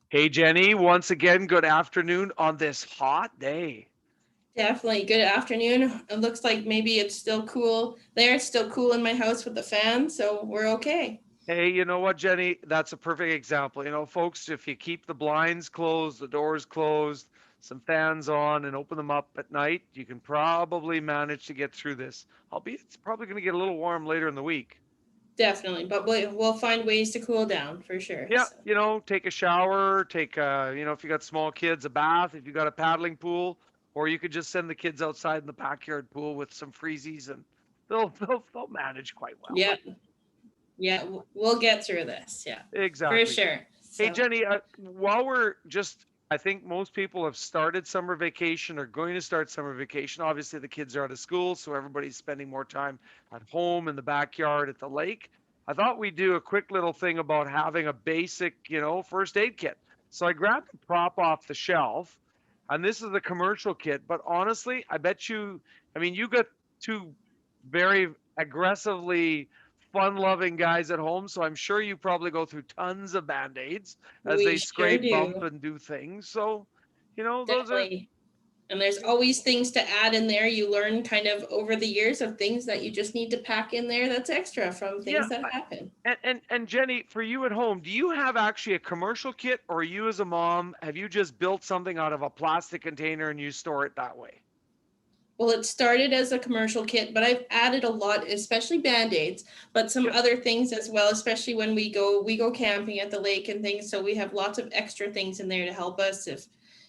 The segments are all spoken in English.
Hey Jenny, once again, good afternoon on this hot day. Definitely. Good afternoon. It looks like maybe it's still cool there. It's still cool in my house with the fan, so we're okay. Hey, you know what, Jenny? That's a perfect example. Folks, if you keep the blinds closed, the doors closed, some fans on, and open them up at night, you can probably manage to get through this. Albeit it's probably going to get a little warm later in the week. Definitely. But we'll find ways to cool down for sure. Yeah, So, take a shower, if you got small kids, a bath, if you got a paddling pool, or you could just send the kids outside in the backyard pool with some freezies and they'll manage quite well. yeah. Yeah, we'll get through this. Yeah. For Exactly. sure. Hey, So, Jenny, while I think most people have started summer vacation or going to start summer vacation. Obviously, the kids are out of school, so everybody's spending more time at home in the backyard at the lake. I thought we'd do a quick little thing about having a basic, first aid kit. So I grabbed a prop off the shelf, and this is the commercial kit. But honestly, you got two very aggressively fun-loving guys at home, so I'm sure you probably go through tons of band-aids as we they sure scrape, bump, do. and do things. So, those are Definitely. And there's always things to add in there. You learn kind of over the years of things that you just need to pack in there that's extra from yeah. things that happen. And Jenny, for you at home, do you have actually a commercial kit, or you as a mom, have you just built something out of a plastic container and you store it that way? Well, it started as a commercial kit, but I've added a lot, especially band-aids, but some Yep. other things as well, especially when we go camping at the lake and things, so we have lots of extra things in there to help us if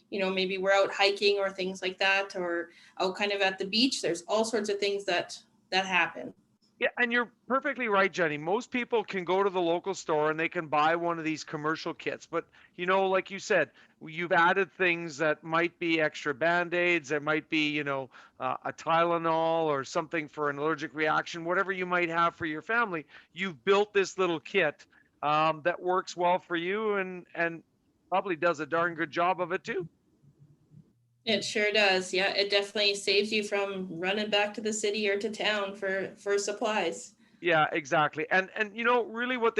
maybe we're out hiking or things like that or out kind of at the beach. There's all sorts of things that happen. Yeah, and you're perfectly right, Jenny. Most people can go to the local store and they can buy one of these commercial kits. But, like you said, you've added things that might be extra band-aids, there might be, a Tylenol or something for an allergic reaction, whatever you might have for your family. You've built this little kit that works well for you and probably does a darn good job of it too. It sure does. Yeah, it definitely saves you from running back to the city or to town for supplies. Yeah, exactly. And really what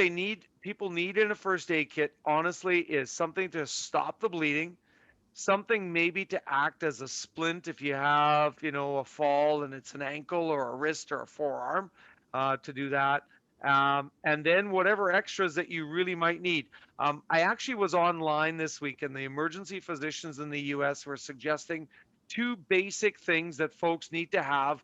people need in a first aid kit, honestly, is something to stop the bleeding, something maybe to act as a splint if you have, a fall and it's an ankle or a wrist or a forearm, to do that. And then whatever extras that you really might need. I actually was online this week, and the emergency physicians in the US were suggesting two basic things that folks need to have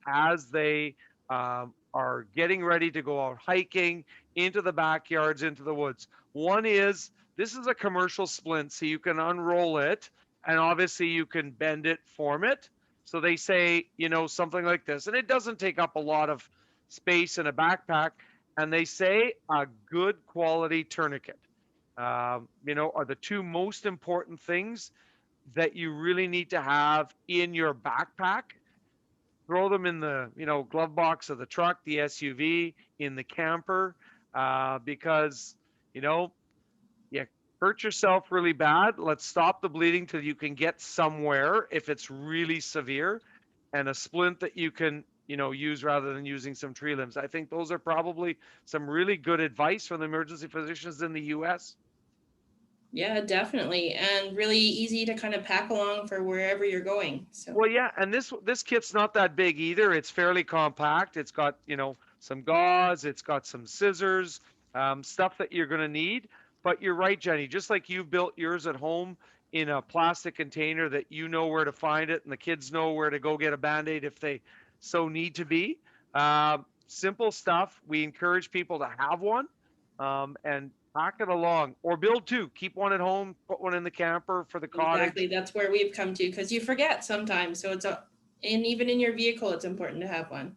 as they are getting ready to go out hiking into the backyards, into the woods. One is this is a commercial splint, so you can unroll it and obviously you can bend it, form it. So they say, something like this, and it doesn't take up a lot of space in a backpack. And they say a good quality tourniquet, are the two most important things that you really need to have in your backpack. Throw them in the, glove box of the truck, the SUV, in the camper, because, you know, you hurt yourself really bad. Let's stop the bleeding till you can get somewhere if it's really severe, and a splint that you can, use rather than using some tree limbs. I think those are probably some really good advice from the emergency physicians in the US. Yeah, definitely. And really easy to kind of pack along for wherever you're going. So, Well, yeah, and this kit's not that big either. It's fairly compact. It's got, some gauze, it's got some scissors, stuff that you're going to need. But you're right, Jenny, just like you've built yours at home in a plastic container that you know where to find it and the kids know where to go get a Band-Aid if they so need to be. Simple stuff. We encourage people to have one, and pack it along or build two. Keep one at home, put one in the camper for the exactly. cottage. That's where we've come to because you forget sometimes. So, and even in your vehicle, it's important to have one.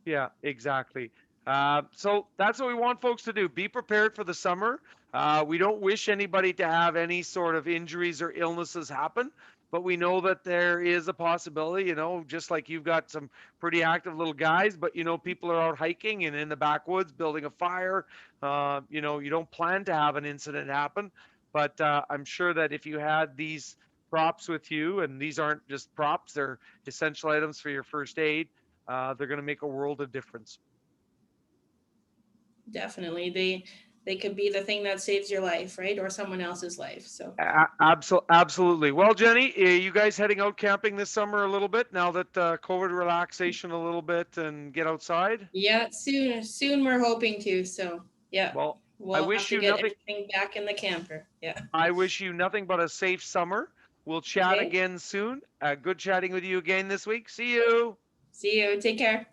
Yeah, exactly. So that's what we want folks to do. Be prepared for the summer. We don't wish anybody to have any sort of injuries or illnesses happen, but we know that there is a possibility, just like you've got some pretty active little guys, but people are out hiking and in the backwoods building a fire. You don't plan to have an incident happen, but I'm sure that if you had these props with you, and these aren't just props, they're essential items for your first aid, they're going to make a world of difference. Definitely. they could be the thing that saves your life, right? Or someone else's life. So Absolutely. Well, Jenny, you guys heading out camping this summer a little bit now that COVID relaxation a little bit and get outside? yeah, soon we're hoping to. So yeah, Well, I we'll have wish to you get nothing. everything back in the camper. Yeah. I wish you nothing but a safe summer. We'll chat Okay. again soon. Good chatting with you again this week. See you. See you. Take care.